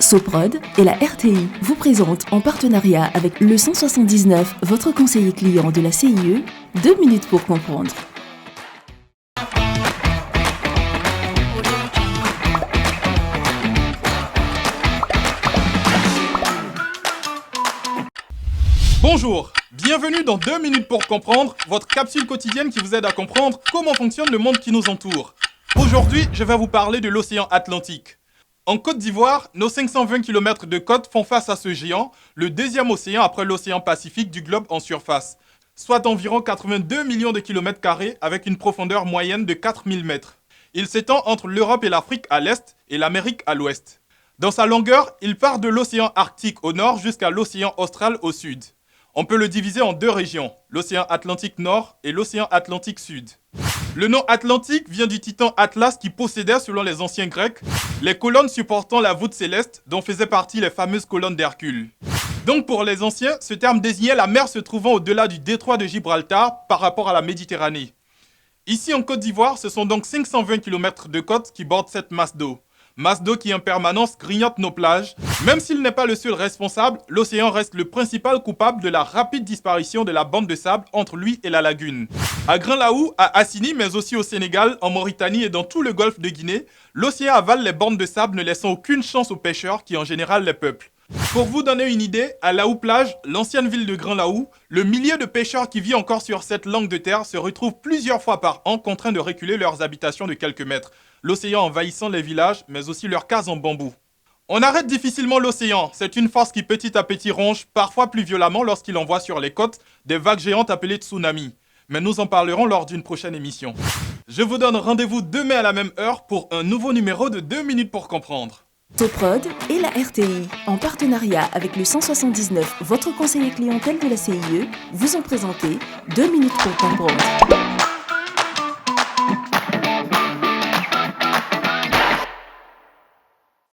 Soprod et la RTI vous présentent en partenariat avec le 179, votre conseiller client de la CIE, 2 minutes pour comprendre. Bonjour, bienvenue dans 2 minutes pour comprendre, votre capsule quotidienne qui vous aide à comprendre comment fonctionne le monde qui nous entoure. Aujourd'hui, je vais vous parler de l'océan Atlantique. En Côte d'Ivoire, nos 520 km de côte font face à ce géant, le deuxième océan après l'océan Pacifique du globe en surface, soit environ 82 millions de kilomètres carrés avec une profondeur moyenne de 4000 mètres. Il s'étend entre l'Europe et l'Afrique à l'est et l'Amérique à l'ouest. Dans sa longueur, il part de l'océan Arctique au nord jusqu'à l'océan Austral au sud. On peut le diviser en deux régions, l'océan Atlantique Nord et l'océan Atlantique Sud. Le nom Atlantique vient du titan Atlas qui possédait, selon les anciens Grecs, les colonnes supportant la voûte céleste dont faisaient partie les fameuses colonnes d'Hercule. Donc pour les anciens, ce terme désignait la mer se trouvant au-delà du détroit de Gibraltar par rapport à la Méditerranée. Ici en Côte d'Ivoire, ce sont donc 520 km de côte qui bordent cette masse d'eau. Masse d'eau qui en permanence grignote nos plages. Même s'il n'est pas le seul responsable, l'océan reste le principal coupable de la rapide disparition de la bande de sable entre lui et la lagune. À Grain-Lahou, à Assini, mais aussi au Sénégal, en Mauritanie et dans tout le golfe de Guinée, l'océan avale les bandes de sable ne laissant aucune chance aux pêcheurs qui en général les peuplent. Pour vous donner une idée, à Lahou-Plage, l'ancienne ville de Grain-Lahou, le millier de pêcheurs qui vit encore sur cette langue de terre se retrouvent plusieurs fois par an contraints de reculer leurs habitations de quelques mètres, l'océan envahissant les villages, mais aussi leurs cases en bambou. On arrête difficilement l'océan, c'est une force qui petit à petit ronge, parfois plus violemment lorsqu'il envoie sur les côtes des vagues géantes appelées tsunamis. Mais nous en parlerons lors d'une prochaine émission. Je vous donne rendez-vous demain à la même heure pour un nouveau numéro de 2 minutes pour comprendre. Soprod et la RTI, en partenariat avec le 179, votre conseiller clientèle de la CIE, vous ont présenté 2 minutes pour comprendre.